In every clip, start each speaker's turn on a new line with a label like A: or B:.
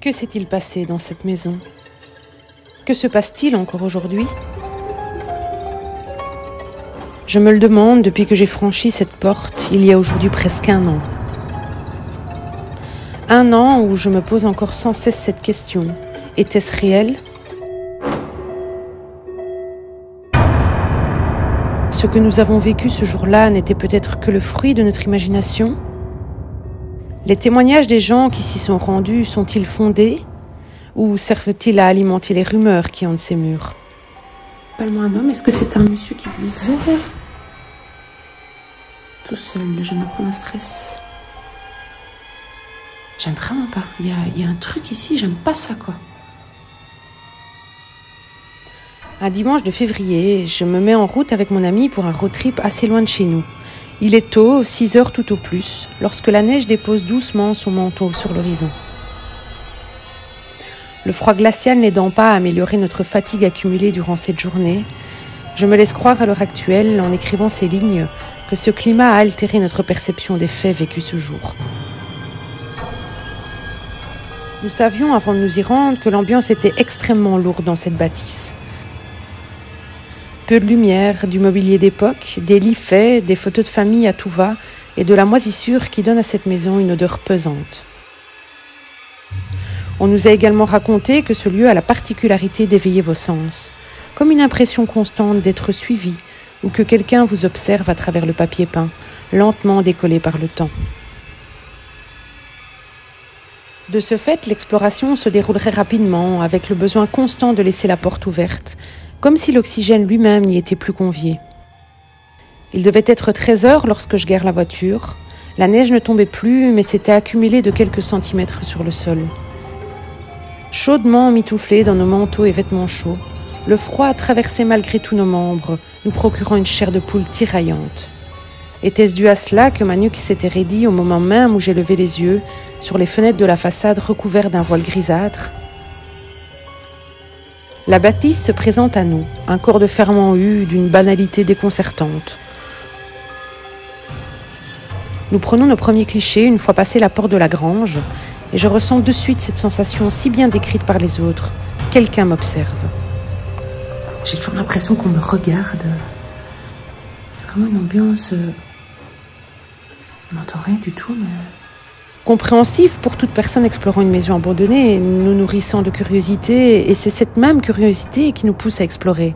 A: Que s'est-il passé dans cette maison? Que se passe-t-il encore aujourd'hui? Je me le demande depuis que j'ai franchi cette porte il y a aujourd'hui presque 1 an. 1 an où je me pose encore sans cesse cette question. Était-ce réel? Ce que nous avons vécu ce jour-là n'était peut-être que le fruit de notre imagination? Les témoignages des gens qui s'y sont rendus sont-ils fondés? Ou servent-ils à alimenter les rumeurs qui hantent ces murs? Appelle-moi un homme, est-ce que c'est un monsieur qui vivait tout seul? Je me prends un stress. J'aime vraiment pas. Il y a un truc ici, j'aime pas ça, quoi. Un dimanche de février, je me mets en route avec mon ami pour un road trip assez loin de chez nous. Il est tôt, 6 heures tout au plus, lorsque la neige dépose doucement son manteau sur l'horizon. Le froid glacial n'aidant pas à améliorer notre fatigue accumulée durant cette journée, je me laisse croire à l'heure actuelle, en écrivant ces lignes, que ce climat a altéré notre perception des faits vécus ce jour. Nous savions, avant de nous y rendre, que l'ambiance était extrêmement lourde dans cette bâtisse. Peu de lumière, du mobilier d'époque, des lits faits, des photos de famille à tout va et de la moisissure qui donne à cette maison une odeur pesante. On nous a également raconté que ce lieu a la particularité d'éveiller vos sens, comme une impression constante d'être suivi ou que quelqu'un vous observe à travers le papier peint, lentement décollé par le temps. De ce fait, l'exploration se déroulerait rapidement, avec le besoin constant de laisser la porte ouverte, comme si l'oxygène lui-même n'y était plus convié. Il devait être 13 heures lorsque je gare la voiture. La neige ne tombait plus, mais s'était accumulée de quelques centimètres sur le sol. Chaudement emmitouflés dans nos manteaux et vêtements chauds, le froid traversait malgré tout nos membres, nous procurant une chair de poule tiraillante. Était-ce dû à cela que ma nuque s'était raidie au moment même où j'ai levé les yeux sur les fenêtres de la façade recouvertes d'un voile grisâtre? La bâtisse se présente à nous, un corps de ferme en U d'une banalité déconcertante. Nous prenons nos premiers clichés une fois passé la porte de la grange, et je ressens de suite cette sensation si bien décrite par les autres. Quelqu'un m'observe. J'ai toujours l'impression qu'on me regarde. C'est vraiment une ambiance... On n'entend rien du tout, mais... Compréhensif pour toute personne explorant une maison abandonnée, nous nourrissant de curiosité, et c'est cette même curiosité qui nous pousse à explorer.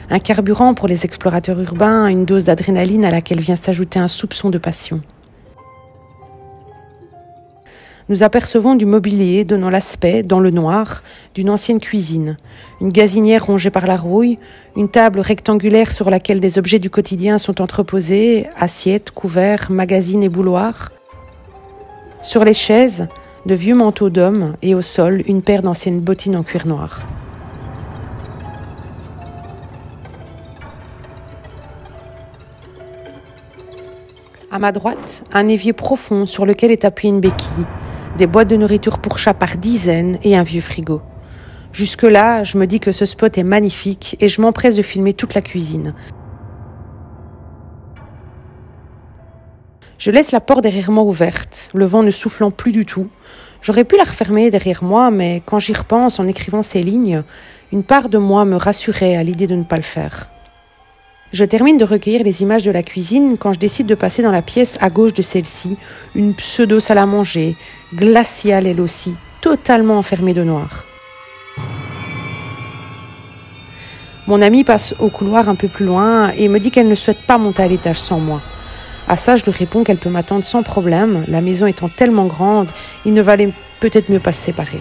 A: Un carburant pour les explorateurs urbains, une dose d'adrénaline à laquelle vient s'ajouter un soupçon de passion. Nous apercevons du mobilier donnant l'aspect, dans le noir, d'une ancienne cuisine, une gazinière rongée par la rouille, une table rectangulaire sur laquelle des objets du quotidien sont entreposés, assiettes, couverts, magazines et bouilloires. Sur les chaises, de vieux manteaux d'hommes et au sol, une paire d'anciennes bottines en cuir noir. À ma droite, un évier profond sur lequel est appuyée une béquille, des boîtes de nourriture pour chat par dizaines et un vieux frigo. Jusque-là, je me dis que ce spot est magnifique et je m'empresse de filmer toute la cuisine. Je laisse la porte derrière moi ouverte, le vent ne soufflant plus du tout. J'aurais pu la refermer derrière moi, mais quand j'y repense en écrivant ces lignes, une part de moi me rassurait à l'idée de ne pas le faire. Je termine de recueillir les images de la cuisine quand je décide de passer dans la pièce à gauche de celle-ci, une pseudo-salle à manger, glaciale elle aussi, totalement enfermée de noir. Mon amie passe au couloir un peu plus loin et me dit qu'elle ne souhaite pas monter à l'étage sans moi. À ça, je lui réponds qu'elle peut m'attendre sans problème, la maison étant tellement grande, il ne valait peut-être mieux pas se séparer.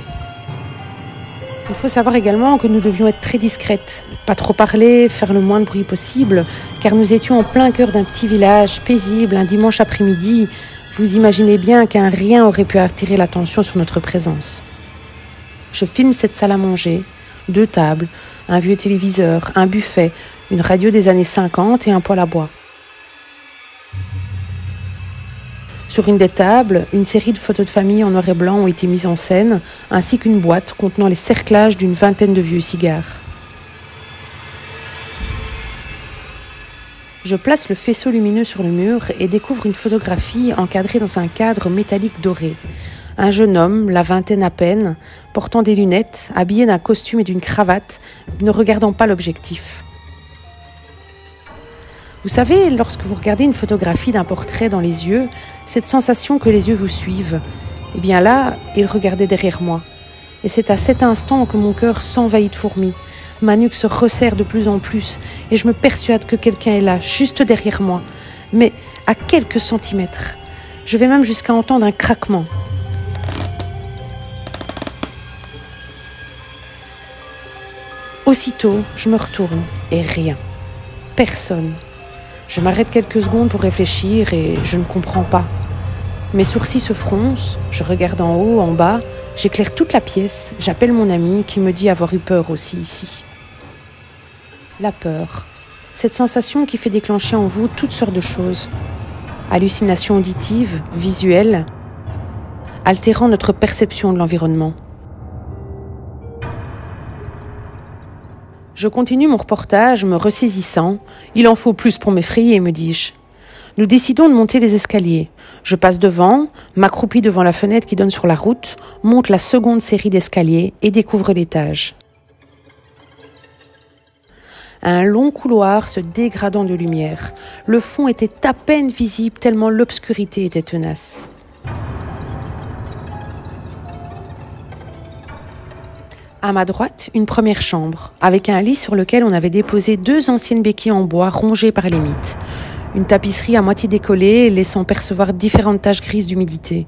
A: Il faut savoir également que nous devions être très discrètes, pas trop parler, faire le moins de bruit possible, car nous étions en plein cœur d'un petit village paisible un dimanche après-midi. Vous imaginez bien qu'un rien aurait pu attirer l'attention sur notre présence. Je filme cette salle à manger, 2 tables, un vieux téléviseur, un buffet, une radio des années 50 et un poêle à bois. Sur une des tables, une série de photos de famille en noir et blanc ont été mises en scène, ainsi qu'une boîte contenant les cerclages d'une vingtaine de vieux cigares. Je place le faisceau lumineux sur le mur et découvre une photographie encadrée dans un cadre métallique doré. Un jeune homme, la vingtaine à peine, portant des lunettes, habillé d'un costume et d'une cravate, ne regardant pas l'objectif. Vous savez, lorsque vous regardez une photographie d'un portrait dans les yeux, cette sensation que les yeux vous suivent, eh bien là, il regardait derrière moi. Et c'est à cet instant que mon cœur s'envahit de fourmis. Ma nuque se resserre de plus en plus et je me persuade que quelqu'un est là, juste derrière moi, mais à quelques centimètres. Je vais même jusqu'à entendre un craquement. Aussitôt, je me retourne et rien. Personne. Je m'arrête quelques secondes pour réfléchir et je ne comprends pas. Mes sourcils se froncent, je regarde en haut, en bas, j'éclaire toute la pièce, j'appelle mon ami qui me dit avoir eu peur aussi ici. La peur, cette sensation qui fait déclencher en vous toutes sortes de choses. Hallucinations auditives, visuelles, altérant notre perception de l'environnement. Je continue mon reportage, me ressaisissant. Il en faut plus pour m'effrayer, me dis-je. Nous décidons de monter les escaliers. Je passe devant, m'accroupis devant la fenêtre qui donne sur la route, monte la seconde série d'escaliers et découvre l'étage. Un long couloir se dégradant de lumière. Le fond était à peine visible tellement l'obscurité était tenace. À ma droite, une première chambre, avec un lit sur lequel on avait déposé 2 anciennes béquilles en bois rongées par les mites. Une tapisserie à moitié décollée, laissant percevoir différentes taches grises d'humidité.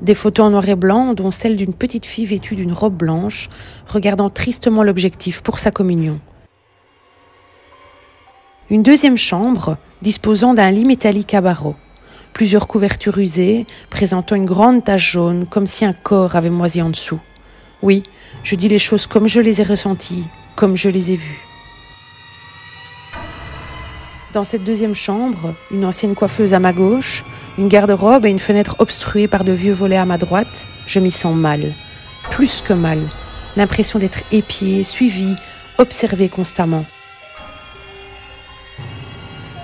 A: Des photos en noir et blanc, dont celle d'une petite fille vêtue d'une robe blanche, regardant tristement l'objectif pour sa communion. Une deuxième chambre, disposant d'un lit métallique à barreaux. Plusieurs couvertures usées, présentant une grande tache jaune, comme si un corps avait moisi en dessous. Oui, je dis les choses comme je les ai ressenties, comme je les ai vues. Dans cette deuxième chambre, une ancienne coiffeuse à ma gauche, une garde-robe et une fenêtre obstruée par de vieux volets à ma droite, je m'y sens mal. Plus que mal. L'impression d'être épiée, suivie, observée constamment.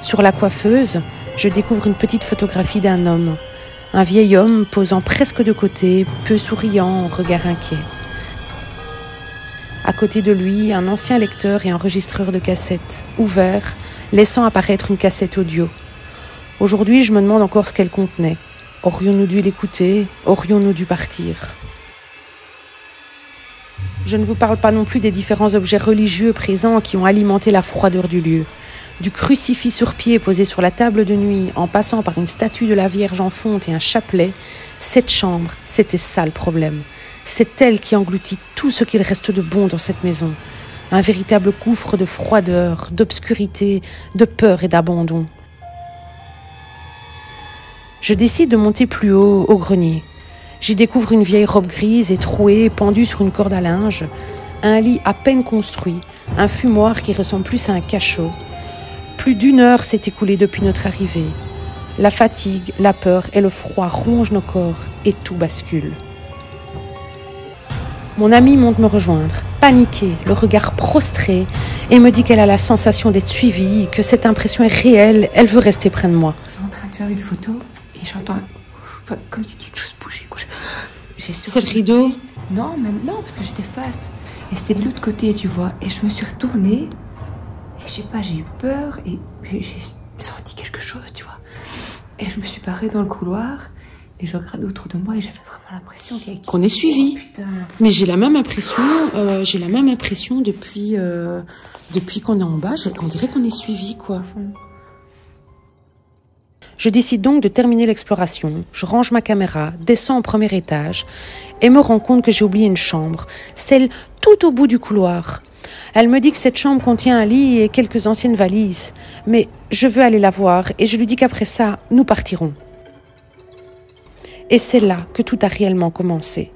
A: Sur la coiffeuse, je découvre une petite photographie d'un homme. Un vieil homme posant presque de côté, peu souriant, regard inquiet. À côté de lui, un ancien lecteur et enregistreur de cassettes, ouvert, laissant apparaître une cassette audio. Aujourd'hui, je me demande encore ce qu'elle contenait. Aurions-nous dû l'écouter? Aurions-nous dû partir? Je ne vous parle pas non plus des différents objets religieux présents qui ont alimenté la froideur du lieu. Du crucifix sur pied posé sur la table de nuit, en passant par une statue de la Vierge en fonte et un chapelet, cette chambre, c'était ça le problème. C'est elle qui engloutit tout ce qu'il reste de bon dans cette maison. Un véritable gouffre de froideur, d'obscurité, de peur et d'abandon. Je décide de monter plus haut, au grenier. J'y découvre une vieille robe grise et trouée, pendue sur une corde à linge, un lit à peine construit, un fumoir qui ressemble plus à un cachot. Plus d'1 heure s'est écoulée depuis notre arrivée. La fatigue, la peur et le froid rongent nos corps et tout bascule. Mon amie monte me rejoindre, paniquée, le regard prostré, et me dit qu'elle a la sensation d'être suivie, que cette impression est réelle, elle veut rester près de moi.
B: Je suis en train de faire une photo et j'entends comme si quelque chose bougeait.
A: C'est le rideau?
B: Non, même non, parce que j'étais face. Et c'était de l'autre côté, tu vois. Et je me suis retournée, et je sais pas, j'ai eu peur, et j'ai senti quelque chose, tu vois. Et je me suis parée dans le couloir. Et je regarde autour de moi et j'avais vraiment l'impression
A: qu'on est suivi.
B: Oh,
A: mais j'ai la même impression depuis qu'on est en bas. On dirait qu'on est suivi, quoi. Je décide donc de terminer l'exploration. Je range ma caméra, descends au premier étage et me rends compte que j'ai oublié une chambre, celle tout au bout du couloir. Elle me dit que cette chambre contient un lit et quelques anciennes valises. Mais je veux aller la voir et je lui dis qu'après ça, nous partirons. Et c'est là que tout a réellement commencé.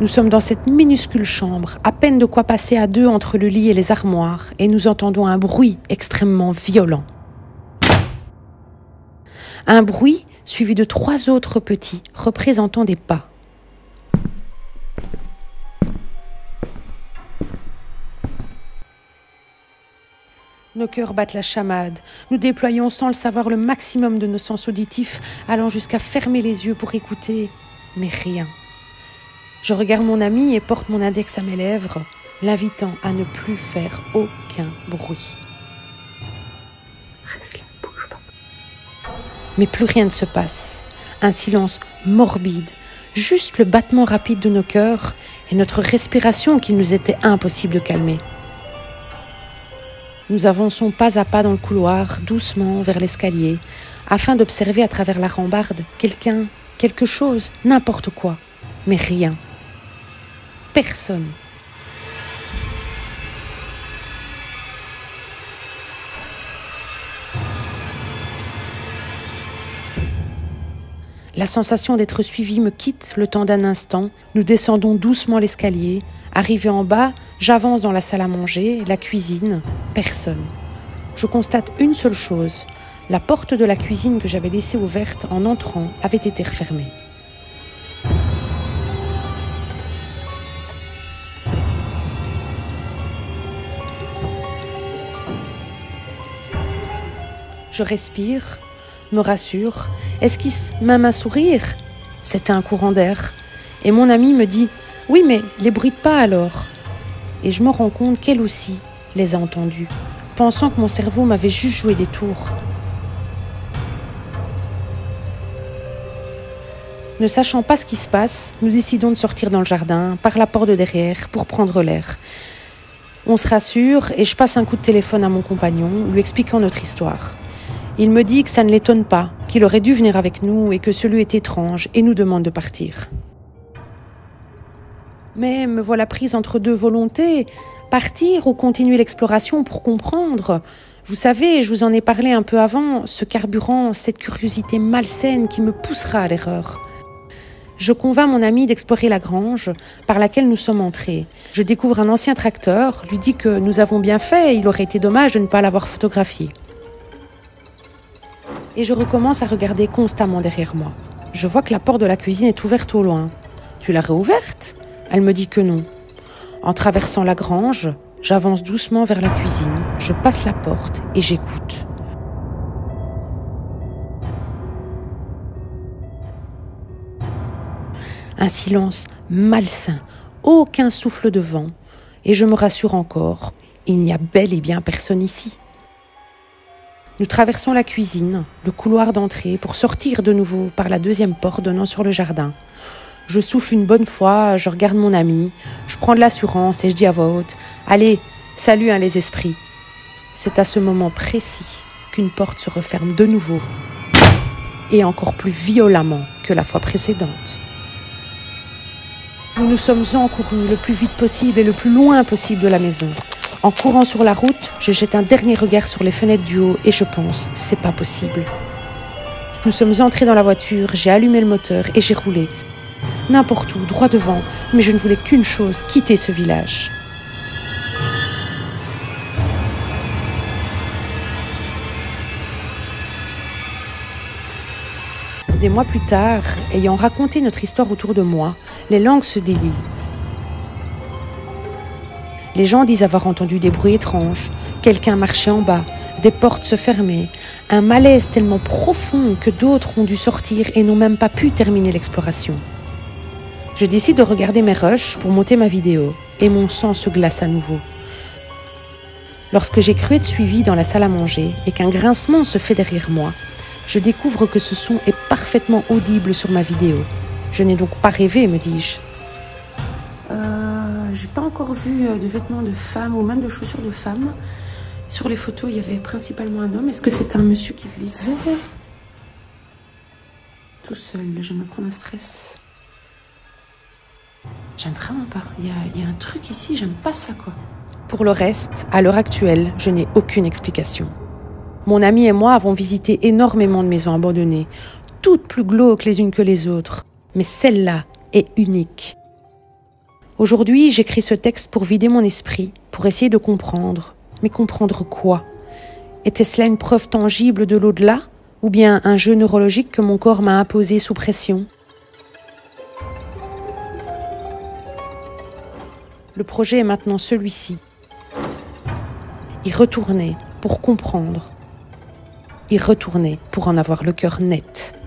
A: Nous sommes dans cette minuscule chambre, à peine de quoi passer à 2 entre le lit et les armoires, et nous entendons un bruit extrêmement violent. Un bruit suivi de 3 autres petits, représentant des pas. Nos cœurs battent la chamade. Nous déployons sans le savoir le maximum de nos sens auditifs, allant jusqu'à fermer les yeux pour écouter, mais rien. Je regarde mon ami et porte mon index à mes lèvres, l'invitant à ne plus faire aucun bruit.
B: Reste là, bouge pas.
A: Mais plus rien ne se passe. Un silence morbide, juste le battement rapide de nos cœurs et notre respiration qu'il nous était impossible de calmer. Nous avançons pas à pas dans le couloir, doucement vers l'escalier, afin d'observer à travers la rambarde quelqu'un, quelque chose, n'importe quoi, mais rien. Personne. La sensation d'être suivi me quitte le temps d'un instant. Nous descendons doucement l'escalier. Arrivé en bas, j'avance dans la salle à manger, la cuisine. Personne. Je constate une seule chose. La porte de la cuisine que j'avais laissée ouverte en entrant avait été refermée. Je respire, me rassure, esquisse même un sourire. C'était un courant d'air. Et mon amie me dit « Oui, mais les bruite pas alors !» Et je me rends compte qu'elle aussi les a entendus, pensant que mon cerveau m'avait juste joué des tours. Ne sachant pas ce qui se passe, nous décidons de sortir dans le jardin, par la porte de derrière, pour prendre l'air. On se rassure et je passe un coup de téléphone à mon compagnon, lui expliquant notre histoire. Il me dit que ça ne l'étonne pas, qu'il aurait dû venir avec nous et que ce lieu est étrange et nous demande de partir. Mais me voilà prise entre deux volontés, partir ou continuer l'exploration pour comprendre. Vous savez, je vous en ai parlé un peu avant, ce carburant, cette curiosité malsaine qui me poussera à l'erreur. Je convainc mon ami d'explorer la grange par laquelle nous sommes entrés. Je découvre un ancien tracteur, lui dis que nous avons bien fait, il aurait été dommage de ne pas l'avoir photographié. Et je recommence à regarder constamment derrière moi. Je vois que la porte de la cuisine est ouverte au loin. « Tu l'as réouverte ?» Elle me dit que non. En traversant la grange, j'avance doucement vers la cuisine, je passe la porte et j'écoute. Un silence malsain, aucun souffle de vent, et je me rassure encore, il n'y a bel et bien personne ici. Nous traversons la cuisine, le couloir d'entrée, pour sortir de nouveau par la deuxième porte donnant sur le jardin. Je souffle une bonne fois, je regarde mon ami, je prends de l'assurance et je dis à voix haute « Allez, salut hein, les esprits !» C'est à ce moment précis qu'une porte se referme de nouveau, et encore plus violemment que la fois précédente. Nous nous sommes encourus le plus vite possible et le plus loin possible de la maison. En courant sur la route, je jette un dernier regard sur les fenêtres du haut et je pense, c'est pas possible. Nous sommes entrés dans la voiture, j'ai allumé le moteur et j'ai roulé. N'importe où, droit devant, mais je ne voulais qu'une chose, quitter ce village. Des mois plus tard, ayant raconté notre histoire autour de moi, les langues se délient. Les gens disent avoir entendu des bruits étranges, quelqu'un marchait en bas, des portes se fermaient, un malaise tellement profond que d'autres ont dû sortir et n'ont même pas pu terminer l'exploration. Je décide de regarder mes rushs pour monter ma vidéo et mon sang se glace à nouveau. Lorsque j'ai cru être suivie dans la salle à manger et qu'un grincement se fait derrière moi, je découvre que ce son est parfaitement audible sur ma vidéo. Je n'ai donc pas rêvé, me dis-je. J'ai pas encore vu de vêtements de femme ou même de chaussures de femme. Sur les photos, il y avait principalement un homme. Est-ce que c'est un monsieur qui vivait tout seul? Je me prends un stress. J'aime vraiment pas. Il y a un truc ici, j'aime pas ça, quoi. Pour le reste, à l'heure actuelle, je n'ai aucune explication. Mon ami et moi avons visité énormément de maisons abandonnées, toutes plus glauques les unes que les autres. Mais celle-là est unique. Aujourd'hui, j'écris ce texte pour vider mon esprit, pour essayer de comprendre. Mais comprendre quoi? Était-ce là une preuve tangible de l'au-delà? Ou bien un jeu neurologique que mon corps m'a imposé sous pression? Le projet est maintenant celui-ci. Y retourner, pour comprendre, y retourner pour en avoir le cœur net.